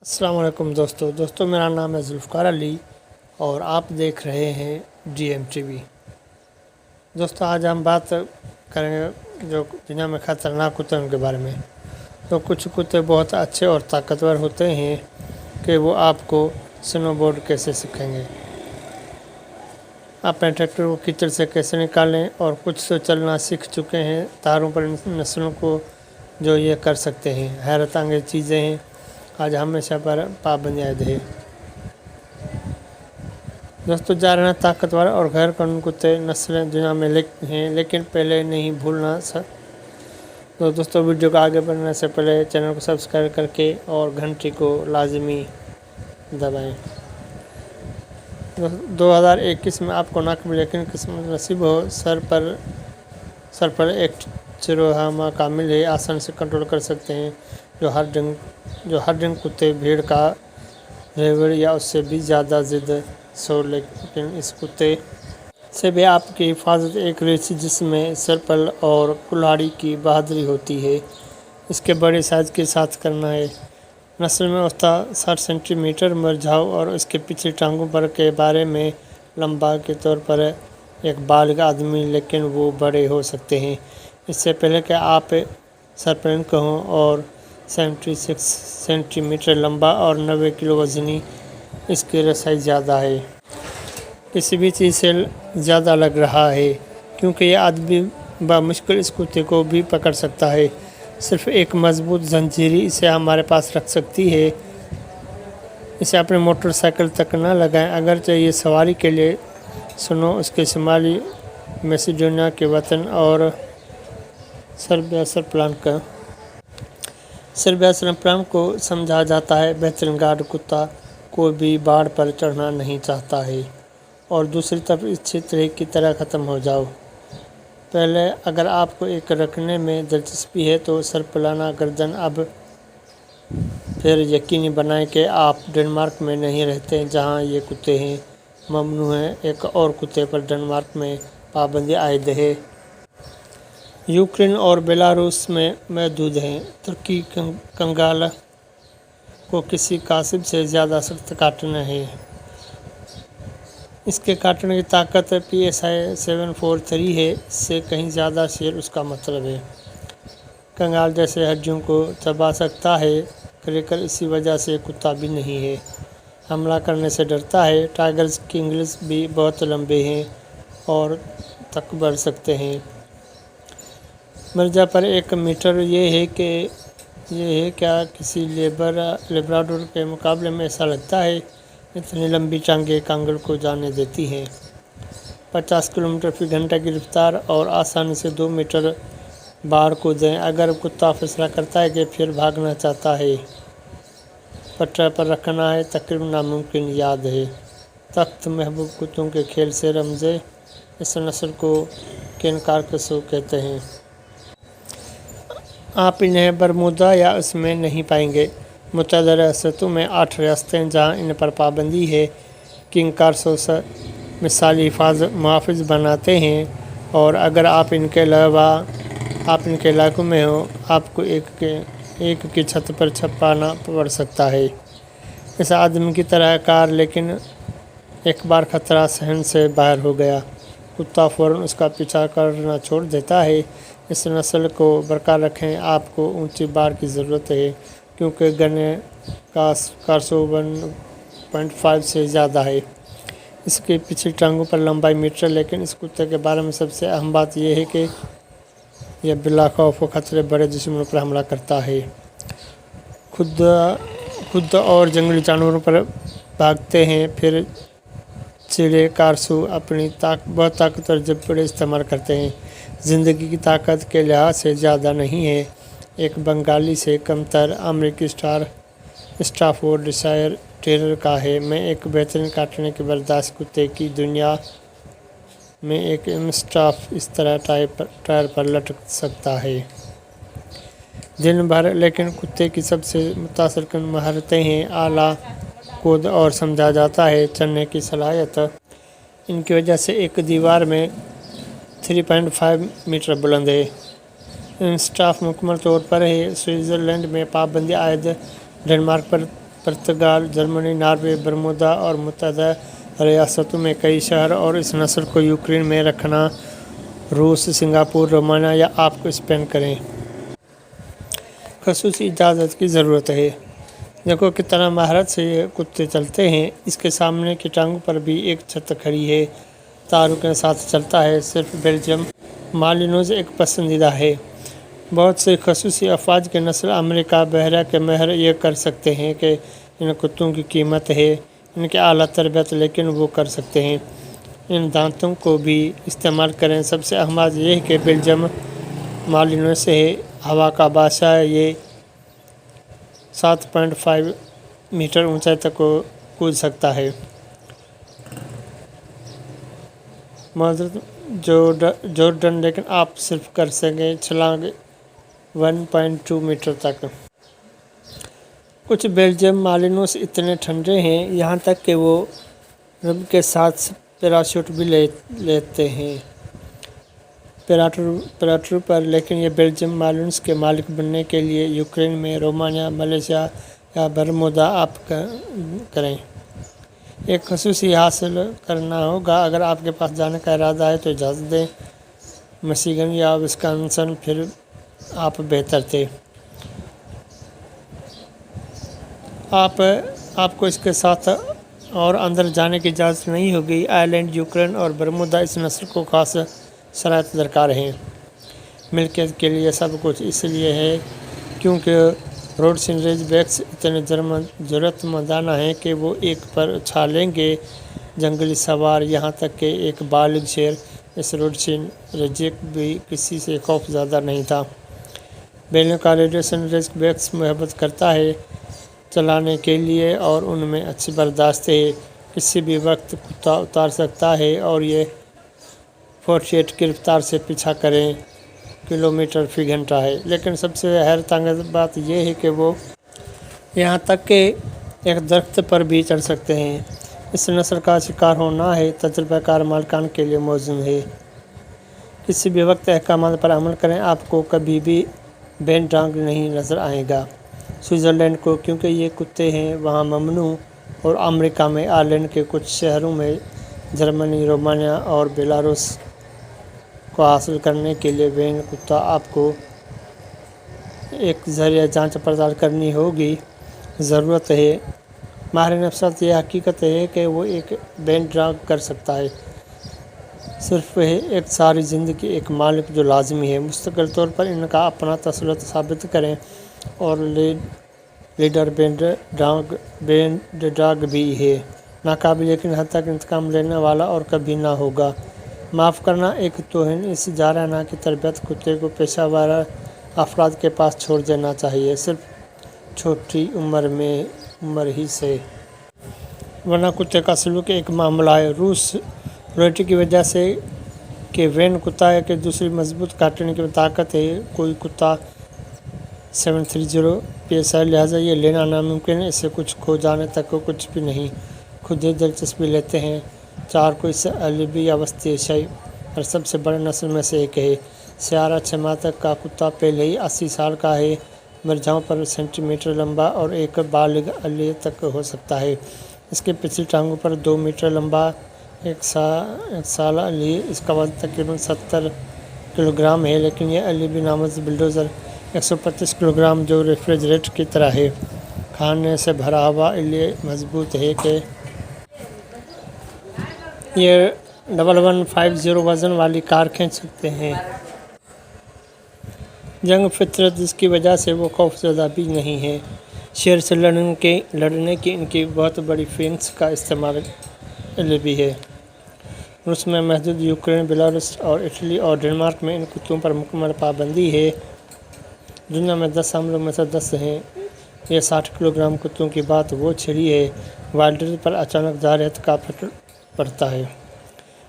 अस्सलाम वालेकुम दोस्तों मेरा नाम है जुल्फ़कार अली और आप देख रहे हैं DMTV। दोस्तों आज हम बात करेंगे जो दुनिया में ख़तरनाक कुत्तों के बारे में। तो कुछ कुत्ते बहुत अच्छे और ताकतवर होते हैं कि वो आपको स्नोबोर्ड कैसे सिखाएंगे, अपने ट्रैक्टर को कीचड़ से कैसे निकालें, और कुछ तो चलना सीख चुके हैं तारों पर नस्लों को जो ये कर सकते हैं। हैरत अंगेज़ चीज़ें हैं, आज हमेशा पर पाबंदी आयद है। दोस्तों जानना ताकतवर और गैर कानूनी कुत्ते नस्लें दुनिया में हैं, लेकिन पहले नहीं भूलना तो दोस्तों वीडियो को आगे बढ़ने से पहले चैनल को सब्सक्राइब करके और घंटी को लाजमी दबाएं। 2021 में आपको नाकाबिल यकीन किस्मत नसीब हो, सर पर एक चिरोहामा कामिल है, आसानी से कंट्रोल कर सकते हैं। जो हर दिन कुत्ते भीड़ का रेवड़ या उससे भी ज़्यादा जिद सो, लेकिन इस कुत्ते से भी आपकी हिफाजत एक रेसी जिसमें सरपल और कुल्हाड़ी की बहादुरी होती है, इसके बड़े साइज के साथ करना है। नस्ल में औसतन 60 सेंटीमीटर मरझाऊ और इसके पिछली टांगों पर के बारे में लंबा के तौर पर एक बालिग आदमी, लेकिन वो बड़े हो सकते हैं। इससे पहले कि आप सरपल कहों, और 76 सेंटीमीटर लंबा और 90 किलो वज़नी, इसकी रसाई ज़्यादा है। किसी भी चीज़ से ज़्यादा लग रहा है, क्योंकि यह आदमी बामुश्किल इस कुत्ते को भी पकड़ सकता है। सिर्फ एक मजबूत जंजीरी इसे हमारे पास रख सकती है। इसे अपने मोटरसाइकिल तक न लगाएं, अगर चाहिए सवारी के लिए सुनो उसके शुमाली मैसेडोनिया के वतन और सर्बिया प्लान को समझा जाता है। बेहतरीन गार्ड कुत्ता कोई भी बाढ़ पर चढ़ना नहीं चाहता है और दूसरी तरफ इस क्षेत्र की तरह ख़त्म हो जाओ। पहले अगर आपको एक रखने में दिलचस्पी है तो सरपलाना गर्दन। अब फिर यकीनी बनाएं कि आप डेनमार्क में नहीं रहते जहां ये कुत्ते हैं ममनू हैं। एक और कुत्ते पर डेनमार्क में पाबंदी आयद है। यूक्रेन और बेलारूस में महदूद हैं। तुर्की कंगाल को किसी कासिब से ज़्यादा सख्त काटना है। इसके काटने की ताकत PSI 743 है, इससे कहीं ज़्यादा शेर उसका मतलब है। कंगाल जैसे हड्डियों को चबा सकता है, क्रेकर इसी वजह से कुत्ता भी नहीं है, हमला करने से डरता है। टाइगर्स की इंग्लिश भी बहुत लंबे हैं और तक बढ़ सकते हैं। मिर्जा पर 1 मीटर ये है क्या किसी लेब्राडोर के मुकाबले में ऐसा लगता है। इतनी लंबी टांगें कांगड़ को जाने देती हैं। 50 किलोमीटर फी घंटा की रफ्तार और आसानी से 2 मीटर बाहर कूदें। अगर कुत्ता फैसला करता है कि फिर भागना चाहता है, पटरा पर रखना है तकरीबन नामुमकिन याद है। तख्त महबूब कुत्तों के खेल से रमज़े इस नस्ल को केनकारकसो कहते हैं। आप इन्हें बरमूदा या उसमें नहीं पाएंगे। मुत्तहदा रियासतों में 8 रियासतें हैं जहाँ इन पर पाबंदी है। किंग कारसोस मिसाली मुहाफ़िज़ बनाते हैं, और अगर आप इनके इलाकों में हो, आपको एक की छत पर छपाना पड़ सकता है। इस आदमी की तरह कार, लेकिन एक बार खतरा सहन से बाहर हो गया, कुत्ता फ़ौरन उसका पीछा करना छोड़ देता है। इस नस्ल को बरकरार रखें। आपको ऊंची बार की ज़रूरत है, क्योंकि गने का 1.5 से ज़्यादा है। इसकी पिछली टांगों पर लंबाई मीटर। लेकिन इस कुत्ते के बारे में सबसे अहम बात यह है कि यह बिला खौफ व खतरे बड़े दुश्मनों पर हमला करता है। खुद और जंगली जानवरों पर भागते हैं। फिर चिड़े कारसू अपनी बहुत ताकतवर जबड़े इस्तेमाल करते हैं। ज़िंदगी की ताकत के लिहाज से ज़्यादा नहीं है, एक बंगाली से कमतर। अमेरिकी स्टाफोर्डशायर टेरियर का है। मैं एक बेहतरीन काटने के बर्दाश्त कुत्ते की दुनिया में एक स्टाफ इस तरह टायर पर लटक सकता है दिन भर। लेकिन कुत्ते की सबसे मुतासरकुन महारतें हैं आला कूद और समझा जाता है चलने की सलाहियत। इनकी वजह से एक दीवार में 3.5 मीटर बुलंद है। स्टाफ मुकम्मल तौर पर है। स्विट्ज़रलैंड में पाबंदी आयद डेनमार्क पर पुर्तगाल, जर्मनी, नॉर्वे, बरमूदा और मुत्तहदा रियासतों में कई शहर और इस नस्ल को यूक्रेन में रखना रूस, सिंगापुर, रोमानिया या आपको स्पेन करें। ख़ुसूसी इजाज़त की ज़रूरत है। देखो कितना महारत से ये कुत्ते चलते हैं। इसके सामने की टांगों पर भी एक छत खड़ी है, तारों के साथ चलता है। सिर्फ बेल्जियम मालिनोज एक पसंदीदा है। बहुत से ख़ुसूसी अफवाज के नस्ल अमेरिका, बहरा के महर ये कर सकते हैं कि इन कुत्तों की कीमत है इनके आला तरबियत, लेकिन वो कर सकते हैं। इन दांतों को भी इस्तेमाल करें। सबसे अहम बात यह है कि बेल्जियम मालिनोज से है, हवा का बादशाह है। ये 7.5 मीटर ऊंचाई तक को कूद सकता है। जॉर्डन, लेकिन आप सिर्फ कर सकें छलांग 1.2 मीटर तक। कुछ बेल्जियम मालिनोस इतने ठंडे हैं यहाँ तक कि वो रब के साथ पैराशूट भी लेते हैं पैराशूट पर। लेकिन ये बेल्जियम मालिनोस के मालिक बनने के लिए यूक्रेन में, रोमानिया, मलेशिया या बरमूदा आप करें। एक ख़ुसूसी हासिल करना होगा। अगर आपके पास जाने का इरादा है तो इजाज़त दें। मिशिगन या विस्कॉन्सिन फिर आप बेहतर थे। आपको इसके साथ और अंदर जाने की इजाज़त नहीं होगी। आयरलैंड, यूक्रेन और बरमूदा इस नस्ल को ख़ास शराइत दरकार हैं। मिल्कियत के लिए सब कुछ इसलिए है क्योंकि रोडसिन रेज़बैक्स इतने ज़रूरतमंदाना हैं कि वो एक पर छा लेंगे जंगली सवार, यहाँ तक कि एक बालिग शेर। इस रोडसिन रेज़बैक भी किसी से खौफ ज़्यादा नहीं था। बैलों का रोडसिन रेज़बैक्स मोहब्बत करता है चलाने के लिए और उनमें अच्छी बर्दाश्त है। किसी भी वक्त कुत्ता उतार सकता है और ये 48 की रफ्तार से पीछा करें किलोमीटर फी घंटा है। लेकिन सबसे हैरतअंगेज़ बात यह है कि वो यहाँ तक कि एक दरख्त पर भी चढ़ सकते हैं। इस नस्ल का शिकार होना है तजुर्बाकार मालिकान के लिए मौजूद है। किसी भी वक्त अहकामात पर अमल करें, आपको कभी भी बेनडांग नहीं नज़र आएगा। स्विट्ज़रलैंड को क्योंकि ये कुत्ते हैं वहाँ ममनू, और अमेरिका में आयरलैंड के कुछ शहरों में, जर्मनी, रोमानिया और बेलारूस को हासिल करने के लिए वेन कुत्ता आपको एक ज़रिया जांच पड़ताल करनी होगी। ज़रूरत है। माहिर नफ्सात ये हकीकत है कि वो एक बैन ड्रॉग कर सकता है। सिर्फ है एक सारी ज़िंदगी एक मालिक जो लाजमी है। मुस्तकिल तौर पर इनका अपना तसल्लुत साबित करें और लीडर बैंड डॉग भी है, नाकाबिल यकीन हद तक इंतकाम लेने वाला और कभी ना होगा। माफ़ करना एक तौहीन इस जाराना की तरबियत कुत्ते को पेशावर अफराद के पास छोड़ देना चाहिए, सिर्फ छोटी उम्र ही से, वरना कुत्ते का सलूक एक मामला है। रूस रोटी की वजह से कि वैन कुत्ता है कि दूसरी मजबूत काटने की ताकत है। कोई कुत्ता 730 PSI, लिहाजा ये लेना नामुमकिन है। इससे कुछ खो जाने तक को कुछ भी नहीं। खुद ही दिलचस्पी लेते हैं। 4 को इससे अलीबी या वस्ती एशियाई और सबसे बड़े नस्ल में से एक है। सियारा 6 माह तक का कुत्ता पहले ही 80 साल का है। मिर्जाओं पर सेंटीमीटर लंबा और एक बालिग अली तक हो सकता है। इसके पिछली टांगों पर 2 मीटर लंबा एक साल अली। इसका वजन तकरीबन 70 किलोग्राम है, लेकिन यह अलीबी नामज़ बुलडोज़र 125 किलोग्राम जो रेफ्रिजरेटर की तरह है। खाने से भरा हुआ इसलिए मजबूत है कि ये 1150 वज़न वाली कार खींच सकते हैं। जंग फितरत जिसकी वजह से वो खौफज़दा भी नहीं है। शेर से लड़ने की इनकी बहुत बड़ी फेंस का इस्तेमाल भी है। रूस में महदूद, यूक्रेन, बेलारूस और इटली और डेनमार्क में इन कुत्तों पर मुकम्मल पाबंदी है। दुनिया में 10 हमलों में से 10 हैं। ये 60 किलोग्राम कुत्तों की बात वो छिड़ी है। वाइल्डर पर अचानक जारहत का पड़ता है,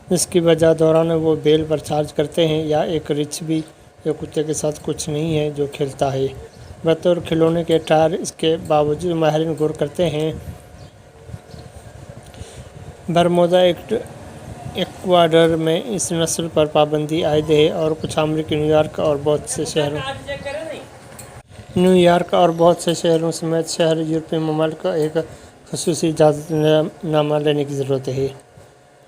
जिसकी वजह दौरान वो बेल पर चार्ज करते हैं, या एक रिच भी ये कुत्ते के साथ कुछ नहीं है जो खेलता है बतौर खिलौने के टायर। इसके बावजूद माहिरीन गौर करते हैं बरमूदा इक्वाडोर में इस नस्ल पर पाबंदी आयद है और कुछ अमेरिकी न्यूयॉर्क और बहुत से शहरों न्यूयॉर्क और बहुत से शहरों समेत शहर यूरोपीय ममालिक का एक खसूसी इजाज़तनामा लेने की ज़रूरत है।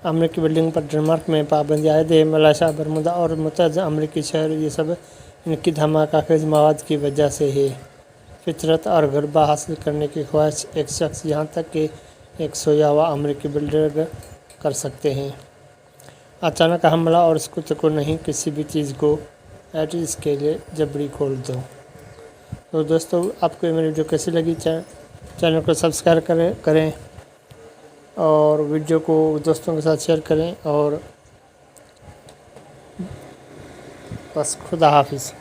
अमेरिकी बिल्डिंग पर डेनमार्क में पाबंदी आयद है। मलेशिया, बरमूडा और मुतहदा अमेरिकी शहर, ये सब इनकी धमाकाखेज मवाद की वजह से है। फितरत और गलबा हासिल करने की ख्वाहिश एक शख्स यहाँ तक कि एक सोया हुआ अमेरिकी बिल्डर कर सकते हैं। अचानक हमला और स्कूटर को नहीं, किसी भी चीज़ को एट इसके लिए जबरी खोल दो। तो दोस्तों, आपको मेरी वीडियो कैसी लगी? चैनल को सब्सक्राइब करें और वीडियो को दोस्तों के साथ शेयर करें और बस खुदा हाफिज़।